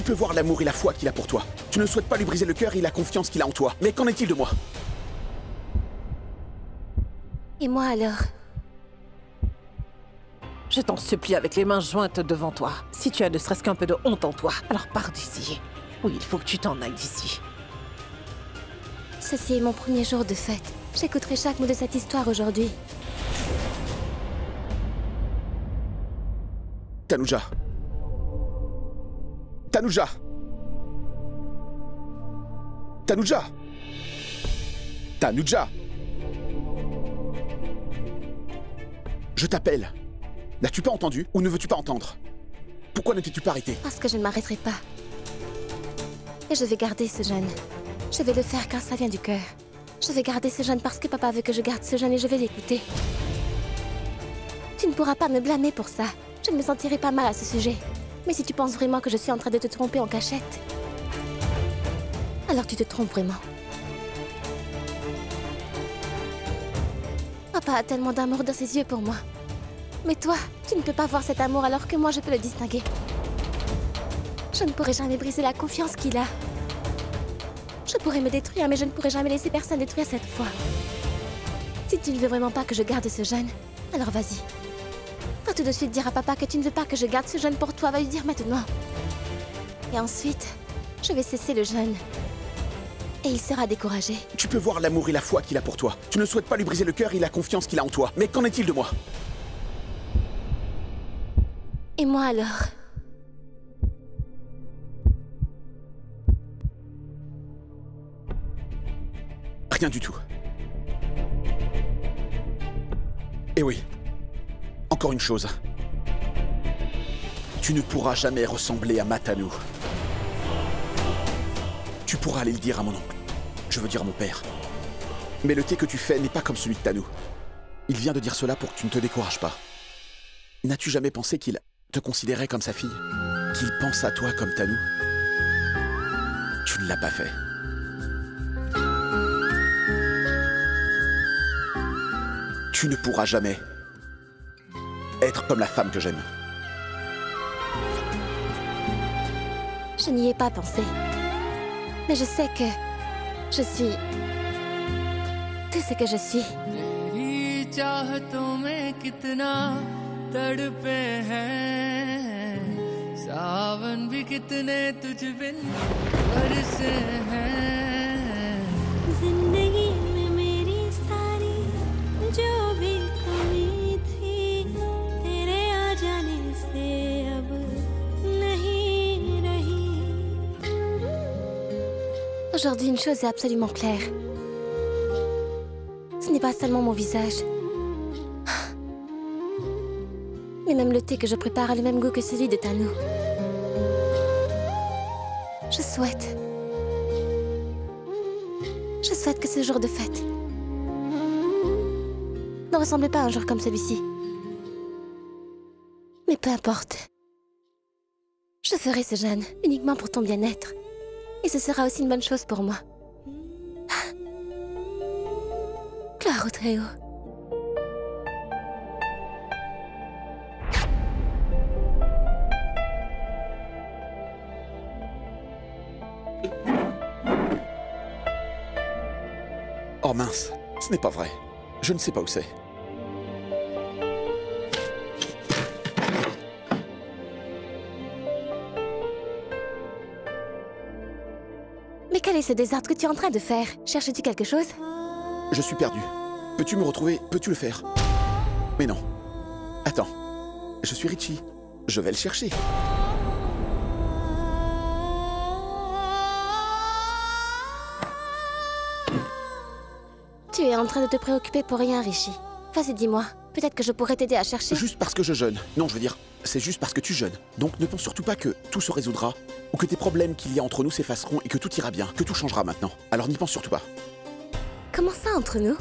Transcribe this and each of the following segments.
peux voir l'amour et la foi qu'il a pour toi. Tu ne souhaites pas lui briser le cœur et la confiance qu'il a en toi. Mais qu'en est-il de moi? Et moi alors? Je t'en supplie avec les mains jointes devant toi. Si tu as ne serait-ce qu'un peu de honte en toi, alors pars d'ici. Oui, il faut que tu t'en ailles d'ici. Ceci est mon premier jour de fête. J'écouterai chaque mot de cette histoire aujourd'hui. Tanuja. Tanuja. Tanuja. Tanuja. Je t'appelle. N'as-tu pas entendu ou ne veux-tu pas entendre? Pourquoi ne t'es-tu pas arrêté? Parce que je ne m'arrêterai pas. Et je vais garder ce jeune. Je vais le faire car ça vient du cœur. Je vais garder ce jeune parce que papa veut que je garde ce jeune et je vais l'écouter. Tu ne pourras pas me blâmer pour ça. Je ne me sentirai pas mal à ce sujet. Mais si tu penses vraiment que je suis en train de te tromper en cachette, alors tu te trompes vraiment. Papa a tellement d'amour dans ses yeux pour moi. Mais toi, tu ne peux pas voir cet amour alors que moi je peux le distinguer. Je ne pourrai jamais briser la confiance qu'il a. Je pourrais me détruire, mais je ne pourrai jamais laisser personne détruire cette foi. Si tu ne veux vraiment pas que je garde ce jeune, alors vas-y. Va tout de suite dire à papa que tu ne veux pas que je garde ce jeune pour toi. Va lui dire maintenant. Et ensuite, je vais cesser le jeûne. Et il sera découragé. Tu peux voir l'amour et la foi qu'il a pour toi. Tu ne souhaites pas lui briser le cœur et la confiance qu'il a en toi. Mais qu'en est-il de moi? Et moi alors? Rien du tout. Et oui, encore une chose. Tu ne pourras jamais ressembler à Matanu. Tu pourras aller le dire à mon oncle. Je veux dire à mon père. Mais le thé que tu fais n'est pas comme celui de Tanu. Il vient de dire cela pour que tu ne te décourages pas. N'as-tu jamais pensé qu'il te considérait comme sa fille? Qu'il pense à toi comme Tanu? Tu ne l'as pas fait. Tu ne pourras jamais être comme la femme que j'aime. Je n'y ai pas pensé. Mais je sais que je suis tout ce que je suis. Aujourd'hui, une chose est absolument claire. Ce n'est pas seulement mon visage. Mais même le thé que je prépare a le même goût que celui de Tanu. Je souhaite que ce jour de fête ne ressemble pas à un jour comme celui-ci. Mais peu importe. Je ferai ce jeûne uniquement pour ton bien-être. Et ce sera aussi une bonne chose pour moi. Gloire au Très-Haut. Oh mince, ce n'est pas vrai. Je ne sais pas où c'est. Mais quel est ce désordre que tu es en train de faire? Cherches-tu quelque chose? Je suis perdu. Peux-tu me retrouver? Peux-tu le faire? Mais non. Attends. Je suis Richie. Je vais le chercher. Tu es en train de te préoccuper pour rien, Richie. Vas-y, dis-moi. Peut-être que je pourrais t'aider à chercher. Juste parce que je jeûne. Non, je veux dire, c'est juste parce que tu jeûnes. Donc ne pense surtout pas que tout se résoudra, ou que tes problèmes qu'il y a entre nous s'effaceront et que tout ira bien, que tout changera maintenant. Alors n'y pense surtout pas. Comment ça, entre nous?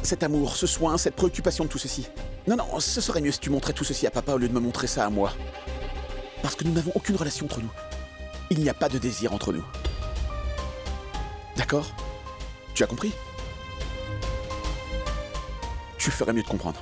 Cet amour, ce soin, cette préoccupation de tout ceci. Non, non, ce serait mieux si tu montrais tout ceci à papa au lieu de me montrer ça à moi. Parce que nous n'avons aucune relation entre nous. Il n'y a pas de désir entre nous. D'accord? Tu as compris? Tu ferais mieux de comprendre.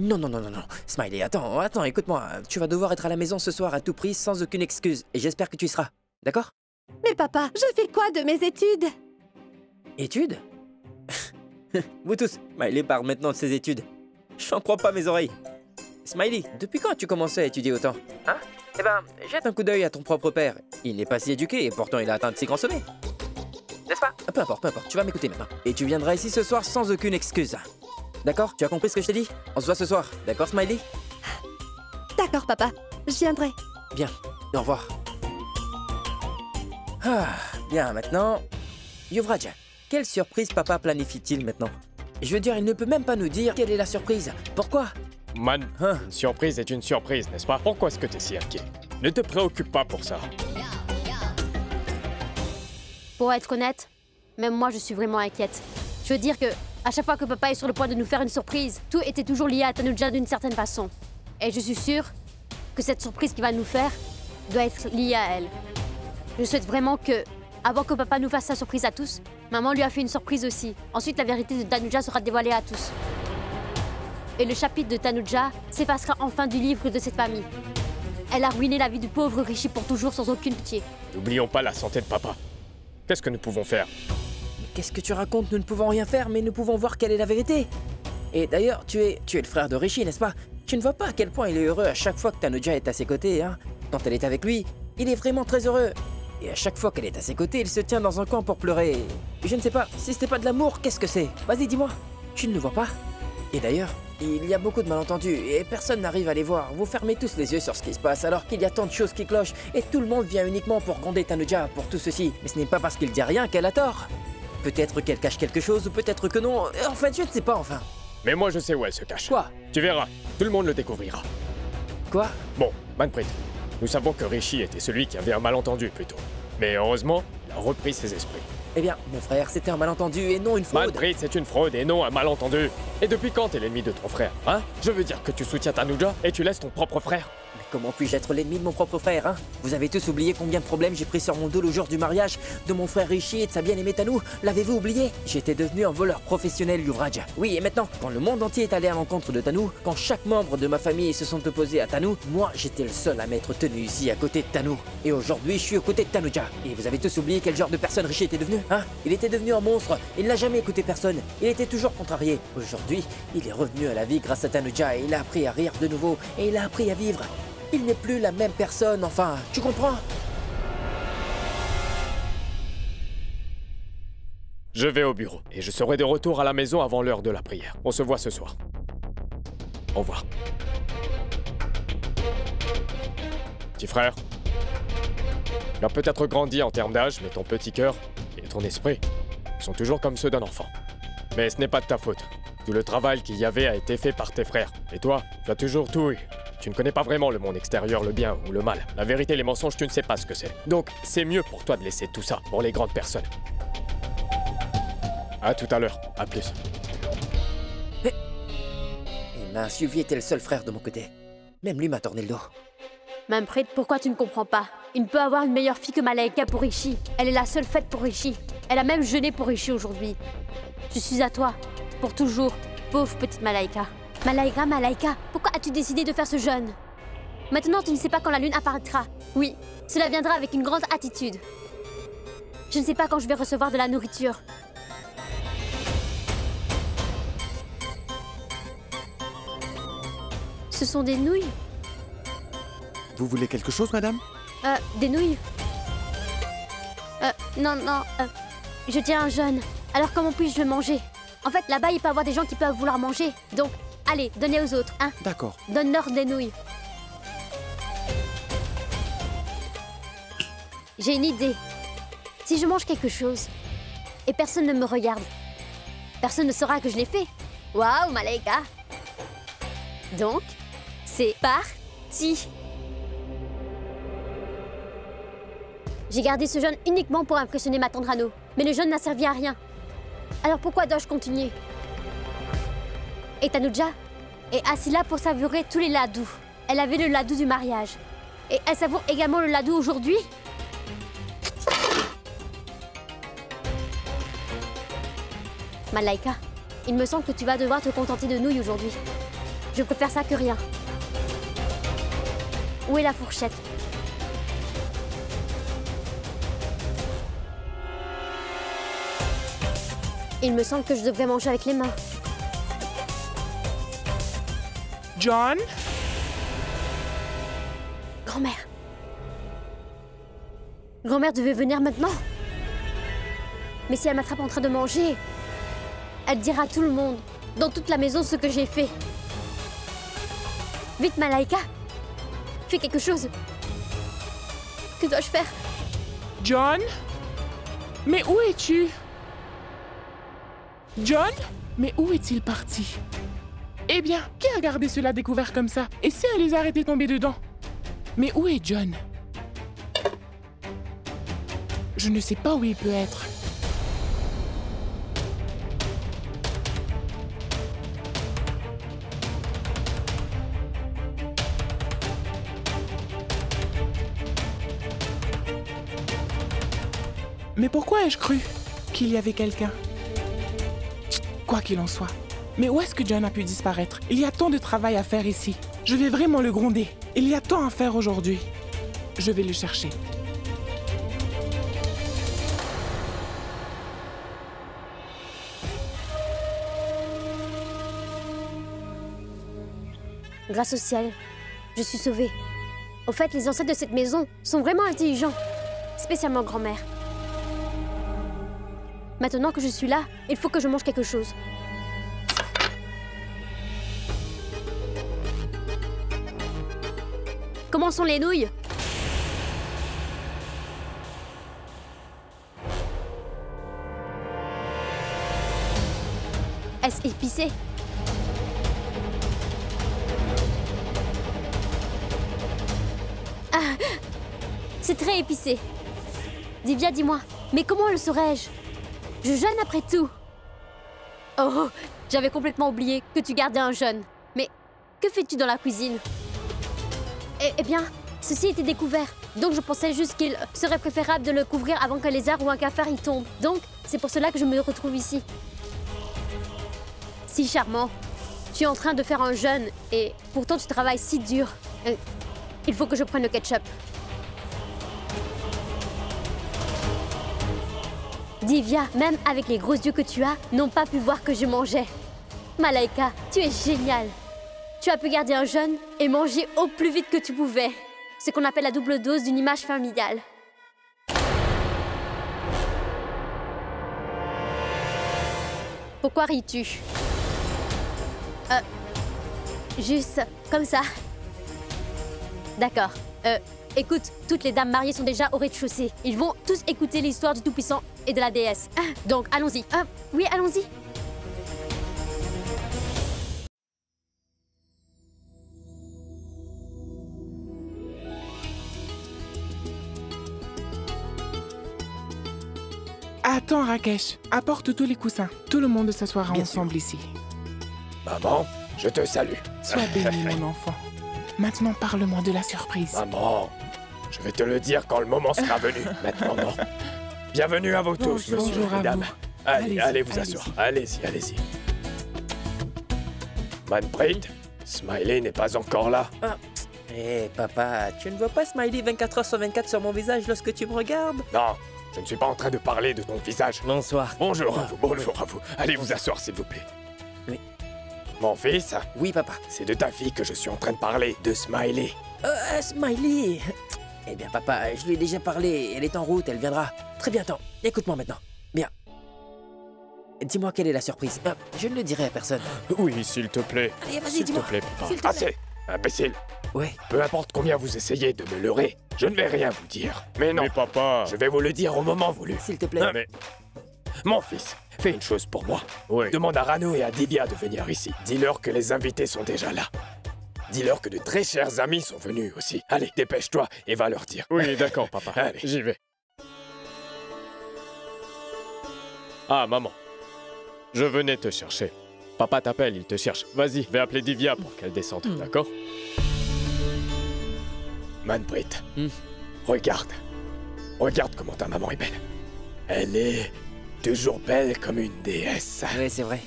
Non, non, non, non, non. Smiley, attends, écoute-moi. Tu vas devoir être à la maison ce soir à tout prix, sans aucune excuse. Et j'espère que tu y seras. D'accord? Mais papa, je fais quoi de mes études? Études? Vous tous, Smiley parle maintenant de ses études. J'en crois pas mes oreilles. Smiley, depuis quand as-tu commencé à étudier autant? Hein? Eh ben, jette un coup d'œil à ton propre père. Il n'est pas si éduqué et pourtant il a atteint de si grands sommets. N'est-ce pas? Peu importe, tu vas m'écouter maintenant. Et tu viendras ici ce soir sans aucune excuse. D'accord? Tu as compris ce que je t'ai dit? On se voit ce soir, d'accord Smiley? D'accord, papa. Je viendrai. Bien, au revoir. Ah, bien, maintenant... Yuvraj, quelle surprise papa planifie-t-il maintenant? Je veux dire, il ne peut même pas nous dire quelle est la surprise. Pourquoi? Man, une surprise est une surprise, n'est-ce pas? Pourquoi est-ce que t'es si inquiet? Ne te préoccupe pas pour ça. Pour être honnête, même moi je suis vraiment inquiète. Je veux dire que à chaque fois que papa est sur le point de nous faire une surprise, tout était toujours lié à Tanuja d'une certaine façon. Et je suis sûre que cette surprise qu'il va nous faire doit être liée à elle. Je souhaite vraiment que, avant que papa nous fasse sa surprise à tous, maman lui a fait une surprise aussi. Ensuite, la vérité de Tanuja sera dévoilée à tous. Et le chapitre de Tanuja s'effacera enfin du livre de cette famille. Elle a ruiné la vie du pauvre Rishi pour toujours sans aucune pitié. N'oublions pas la santé de papa. Qu'est-ce que nous pouvons faire? Mais qu'est-ce que tu racontes? Nous ne pouvons rien faire, mais nous pouvons voir quelle est la vérité. Et d'ailleurs, tu es le frère de Rishi, n'est-ce pas? Tu ne vois pas à quel point il est heureux à chaque fois que Tanuja est à ses côtés, hein? Quand elle est avec lui, il est vraiment très heureux. Et à chaque fois qu'elle est à ses côtés, il se tient dans un coin pour pleurer. Je ne sais pas, si c'était pas de l'amour, qu'est-ce que c'est? Vas-y, dis-moi. Tu ne le vois pas? Et d'ailleurs, il y a beaucoup de malentendus et personne n'arrive à les voir. Vous fermez tous les yeux sur ce qui se passe alors qu'il y a tant de choses qui clochent et tout le monde vient uniquement pour gronder Tanuja pour tout ceci. Mais ce n'est pas parce qu'il dit rien qu'elle a tort. Peut-être qu'elle cache quelque chose ou peut-être que non. En fait, je ne sais pas enfin. Mais moi je sais où elle se cache. Quoi? Tu verras, tout le monde le découvrira. Quoi? Bon, Manpreet, nous savons que Rishi était celui qui avait un malentendu plutôt. Mais heureusement, il a repris ses esprits. Eh bien, mon frère, c'était un malentendu et non une fraude. Manpreet, c'est une fraude et non un malentendu. Et depuis quand t'es l'ennemi de ton frère, hein? Je veux dire que tu soutiens Tanuja et tu laisses ton propre frère. Mais comment puis-je être l'ennemi de mon propre frère, hein? Vous avez tous oublié combien de problèmes j'ai pris sur mon dos le jour du mariage de mon frère Rishi et de sa bien-aimée Tanu? L'avez-vous oublié? J'étais devenu un voleur professionnel, Yuvraj. Oui, et maintenant, quand le monde entier est allé à l'encontre de Tanu, quand chaque membre de ma famille se sont opposés à Tanu, moi, j'étais le seul à m'être tenu ici à côté de Tanu. Et aujourd'hui, je suis aux côtés de Tanuja. Et vous avez tous oublié quel genre de personne Rishi était devenu, hein? Il était devenu un monstre. Il n'a jamais écouté personne. Il était toujours contrarié. Aujourd'hui, il est revenu à la vie grâce à Tanuja et il a appris à rire de nouveau et il a appris à vivre. Il n'est plus la même personne, enfin, tu comprends? Je vais au bureau et je serai de retour à la maison avant l'heure de la prière. On se voit ce soir. Au revoir. Petit frère, tu as peut-être grandi en termes d'âge, mais ton petit cœur et ton esprit sont toujours comme ceux d'un enfant. Mais ce n'est pas de ta faute. Tout le travail qu'il y avait a été fait par tes frères. Et toi, tu as toujours tout eu. Tu ne connais pas vraiment le monde extérieur, le bien ou le mal. La vérité, les mensonges, tu ne sais pas ce que c'est. Donc, c'est mieux pour toi de laisser tout ça pour les grandes personnes. À tout à l'heure. À plus. Et mince, Yuvi était le seul frère de mon côté. Même lui m'a tourné le dos. Manpreet, pourquoi tu ne comprends pas? Il ne peut avoir une meilleure fille que Malaika pour Rishi. Elle est la seule faite pour Rishi. Elle a même jeûné pour Rishi aujourd'hui. Je suis à toi. Pour toujours. Pauvre petite Malaika. Malaika, pourquoi as-tu décidé de faire ce jeûne? Maintenant, tu ne sais pas quand la lune apparaîtra. Oui, cela viendra avec une grande attitude. Je ne sais pas quand je vais recevoir de la nourriture. Ce sont des nouilles? Vous voulez quelque chose, madame? Des nouilles? Non, je tiens un jeûne. Alors comment puis-je le manger? En fait, là-bas, il peut y avoir des gens qui peuvent vouloir manger. Donc, allez, donnez aux autres, hein? D'accord. Donne-leur des nouilles. J'ai une idée. Si je mange quelque chose, et personne ne me regarde, personne ne saura que je l'ai fait. Waouh, Malaika! Donc, c'est parti! J'ai gardé ce jeûne uniquement pour impressionner ma tendre anneau. Mais le jeûne n'a servi à rien. Alors pourquoi dois-je continuer? Et Tanuja est assise là pour savourer tous les ladous. Elle avait le ladou du mariage. Et elle savoure également le ladou aujourd'hui? Malaika, il me semble que tu vas devoir te contenter de nouilles aujourd'hui. Je préfère ça que rien. Où est la fourchette? Il me semble que je devrais manger avec les mains. John? Grand-mère. Grand-mère devait venir maintenant. Mais si elle m'attrape en train de manger, elle dira à tout le monde, dans toute la maison, ce que j'ai fait. Vite, Malaika. Fais quelque chose. Que dois-je faire? John? Mais où es-tu? John? Mais où est-il parti? Eh bien, qui a gardé cela découvert comme ça? Et si un lézard était tombé dedans? Mais où est John? Je ne sais pas où il peut être. Mais pourquoi ai-je cru qu'il y avait quelqu'un? Quoi qu'il en soit. Mais où est-ce que John a pu disparaître? Il y a tant de travail à faire ici. Je vais vraiment le gronder. Il y a tant à faire aujourd'hui. Je vais le chercher. Grâce au ciel, je suis sauvée. Au fait, les ancêtres de cette maison sont vraiment intelligents. Spécialement grand-mère. Maintenant que je suis là, il faut que je mange quelque chose. Comment sont les nouilles? Est-ce épicé? Ah, c'est très épicé. Divya, dis-moi, mais comment le saurais-je? Je jeûne après tout. Oh, j'avais complètement oublié que tu gardais un jeûne. Mais que fais-tu dans la cuisine? Eh bien, ceci était découvert. Donc je pensais juste qu'il serait préférable de le couvrir avant qu'un lézard ou un cafard y tombe. Donc, c'est pour cela que je me retrouve ici. Si charmant. Tu es en train de faire un jeûne et pourtant tu travailles si dur. Il faut que je prenne le ketchup. Divya, même avec les gros yeux que tu as, n'ont pas pu voir que je mangeais. Malaika, tu es géniale. Tu as pu garder un jeûne et manger au plus vite que tu pouvais. Ce qu'on appelle la double dose d'une image familiale. Pourquoi ris-tu? Juste comme ça. D'accord. Écoute, toutes les dames mariées sont déjà au rez-de-chaussée. Ils vont tous écouter l'histoire du Tout-Puissant et de la déesse. Donc, allons-y. Oui, allons-y. Attends, Rakesh. Apporte tous les coussins. Tout le monde s'assoira ensemble ici. Maman, je te salue. Sois béni, mon enfant. Maintenant, parle-moi de la surprise. Maman, je vais te le dire quand le moment sera venu. Maintenant, non. Bienvenue à vous tous, Bonjour monsieur, à mesdames. vous. Allez vous asseoir. Allez-y, allez-y. Manpreet, Smiley n'est pas encore là. Hé, papa, tu ne vois pas Smiley 24 heures sur 24 sur mon visage lorsque tu me regardes? Non, je ne suis pas en train de parler de ton visage. Bonsoir. Bonjour à vous, bonjour à vous. Allez vous asseoir, s'il vous plaît. Oui. Mon fils, Oui, papa. c'est de ta fille que je suis en train de parler, de Smiley. Smiley. Eh bien, papa, je lui ai déjà parlé. Elle est en route, elle viendra très bientôt. Écoute-moi maintenant. Bien. Dis-moi quelle est la surprise. Je ne le dirai à personne. Oui, s'il te plaît. Allez, vas-y, S'il te dis-moi. plaît, papa. S'il te plaît. Assez, imbécile. Ouais. Peu importe combien vous essayez de me leurrer, je ne vais rien vous dire. Mais non, papa... je vais vous le dire au moment voulu. S'il te plaît. Ah, mais... Mon fils, fais une chose pour moi. Oui. Demande à Rano et à Divya de venir ici. Dis-leur que les invités sont déjà là. Dis-leur que de très chers amis sont venus aussi. Allez, dépêche-toi et va leur dire. Oui, d'accord, papa. Allez. J'y vais. Ah, maman. Je venais te chercher. Papa t'appelle, il te cherche. Vas-y, vais appeler Divya pour qu'elle descende, d'accord? Manpreet, regarde. Regarde comment ta maman est belle. Elle est toujours belle comme une déesse. Oui, c'est vrai.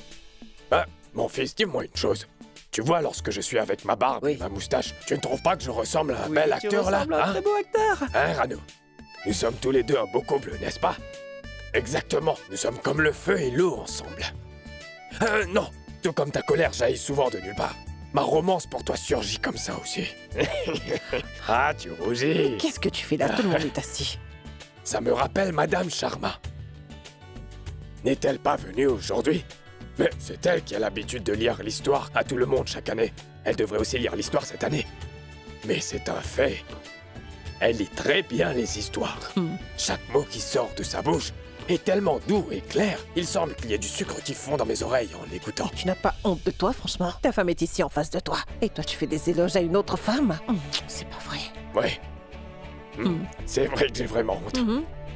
Ah, mon fils, dis-moi une chose. Tu vois, lorsque je suis avec ma barbe et ma moustache, tu ne trouves pas que je ressemble à un bel acteur là, un très beau acteur. Hein, Rano? Nous sommes tous les deux un beau couple, n'est-ce pas? Exactement, nous sommes comme le feu et l'eau ensemble. Non, tout comme ta colère jaillit souvent de nulle part. Ma romance pour toi surgit comme ça aussi. Ah, tu rougis. Qu'est-ce que tu fais là? Tout le monde est assis. Ça me rappelle Madame Sharma. N'est-elle pas venue aujourd'hui? Mais c'est elle qui a l'habitude de lire l'histoire à tout le monde chaque année. Elle devrait aussi lire l'histoire cette année. Mais c'est un fait. Elle lit très bien les histoires. Chaque mot qui sort de sa bouche est tellement doux et clair. Il semble qu'il y ait du sucre qui fond dans mes oreilles en l'écoutant. Tu n'as pas honte de toi, franchement? Ta femme est ici en face de toi. Et toi, tu fais des éloges à une autre femme? C'est pas vrai. Ouais. C'est vrai que j'ai vraiment honte.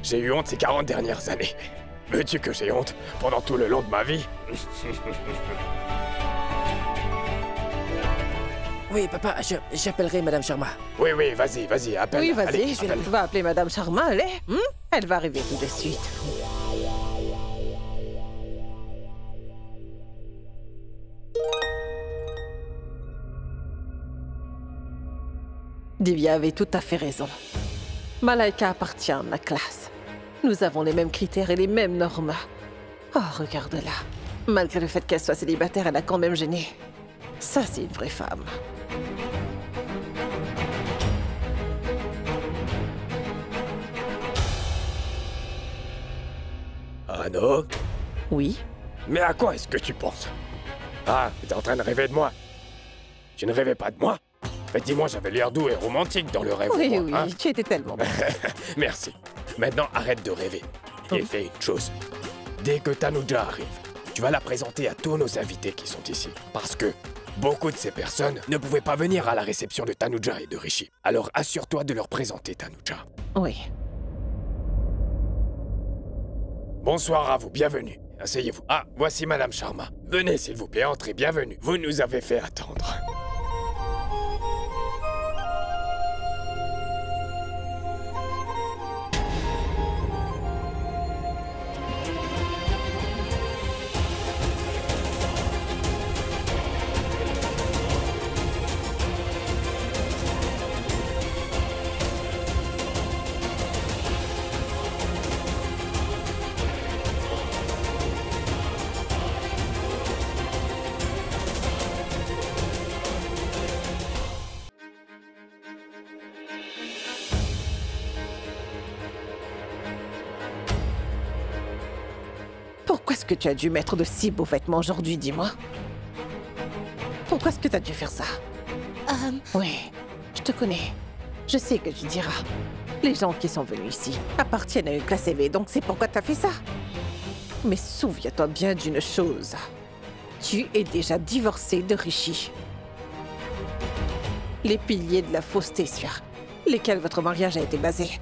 J'ai eu honte ces 40 dernières années. Veux-tu que j'ai honte pendant tout le long de ma vie? Oui, papa, j'appellerai Madame Sharma. Oui, vas-y, appelle. Oui, vas-y, Allez, je vais appeler Madame Sharma, allez. Elle va arriver tout de suite. Divya avait tout à fait raison. Malaika appartient à ma classe. Nous avons les mêmes critères et les mêmes normes. Oh, regarde-la. Malgré le fait qu'elle soit célibataire, elle a quand même gêné. Ça, c'est une vraie femme. Rano? Oui? Mais à quoi est-ce que tu penses? Ah, t'es en train de rêver de moi? Tu ne rêvais pas de moi? Mais dis-moi, j'avais l'air doux et romantique dans le rêve. Oui, moi, oui, hein? tu étais tellement bon. Merci. Maintenant, arrête de rêver. Et fais une chose. Dès que Tanuja arrive, tu vas la présenter à tous nos invités qui sont ici. Parce que beaucoup de ces personnes ne pouvaient pas venir à la réception de Tanuja et de Rishi. Alors assure-toi de leur présenter Tanuja. Oui. Bonsoir à vous, bienvenue. Asseyez-vous. Ah, voici Madame Sharma. Venez, s'il vous plaît, entrez, bienvenue. Vous nous avez fait attendre. Pourquoi est-ce que tu as dû mettre de si beaux vêtements aujourd'hui, dis-moi? Pourquoi est-ce que tu as dû faire ça? Oui, je te connais. Je sais que tu diras. Les gens qui sont venus ici appartiennent à une classe élevée, donc c'est pourquoi tu as fait ça. Mais souviens-toi bien d'une chose. Tu es déjà divorcé de Rishi. Les piliers de la fausseté sur lesquels votre mariage a été basé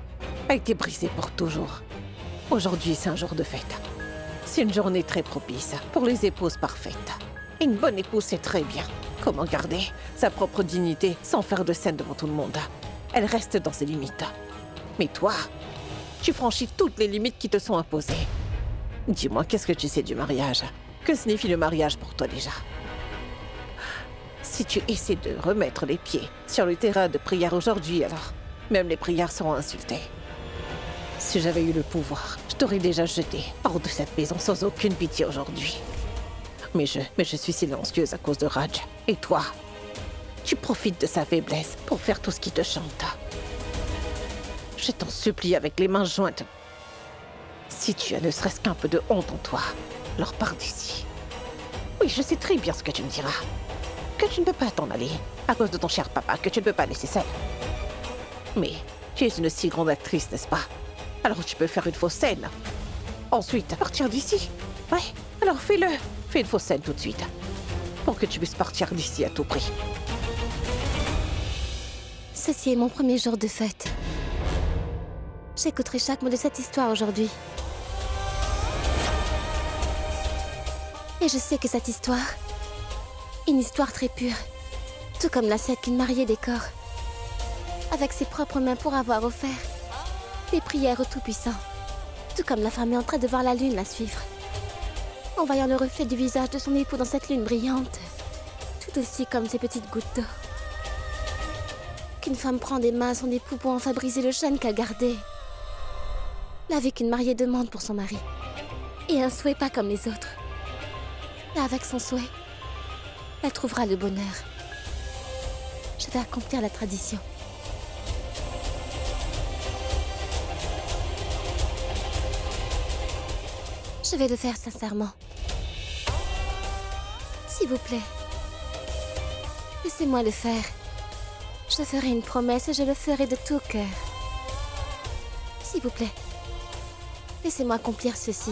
a été brisé pour toujours. Aujourd'hui, c'est un jour de fête. C'est une journée très propice pour les épouses parfaites. Une bonne épouse sait très bien comment garder sa propre dignité sans faire de scène devant tout le monde. Elle reste dans ses limites. Mais toi, tu franchis toutes les limites qui te sont imposées. Dis-moi, qu'est-ce que tu sais du mariage? Que signifie le mariage pour toi déjà? Si tu essaies de remettre les pieds sur le terrain de prière aujourd'hui, alors même les prières seront insultées. Si j'avais eu le pouvoir, je t'aurais déjà jeté hors de cette maison sans aucune pitié aujourd'hui. Mais je suis silencieuse à cause de Raj. Et toi, tu profites de sa faiblesse pour faire tout ce qui te chante. Je t'en supplie avec les mains jointes. Si tu as ne serait-ce qu'un peu de honte en toi, alors pars d'ici. Oui, je sais très bien ce que tu me diras. Que tu ne peux pas t'en aller à cause de ton cher papa, que tu ne peux pas laisser seul. Mais tu es une si grande actrice, n'est-ce pas? Alors tu peux faire une fausse scène. Ensuite, partir d'ici. Ouais, alors fais-le. Fais une fausse scène tout de suite. Pour que tu puisses partir d'ici à tout prix. Ceci est mon premier jour de fête. J'écouterai chaque mot de cette histoire aujourd'hui. Et je sais que cette histoire, une histoire très pure, tout comme l'assiette qu'une mariée décore, avec ses propres mains pour avoir offert des prières au Tout-Puissant, tout comme la femme est en train de voir la lune la suivre. En voyant le reflet du visage de son époux dans cette lune brillante, Tout aussi comme ces petites gouttes d'eau. Qu'une femme prend des mains à son époux pour enfin briser le chêne qu'a gardé. Là, avec une mariée demande pour son mari. Et un souhait pas comme les autres. Là, avec son souhait, elle trouvera le bonheur. Je vais accomplir la tradition. Je vais le faire sincèrement. S'il vous plaît, laissez-moi le faire. Je ferai une promesse et je le ferai de tout cœur. S'il vous plaît, laissez-moi accomplir ceci.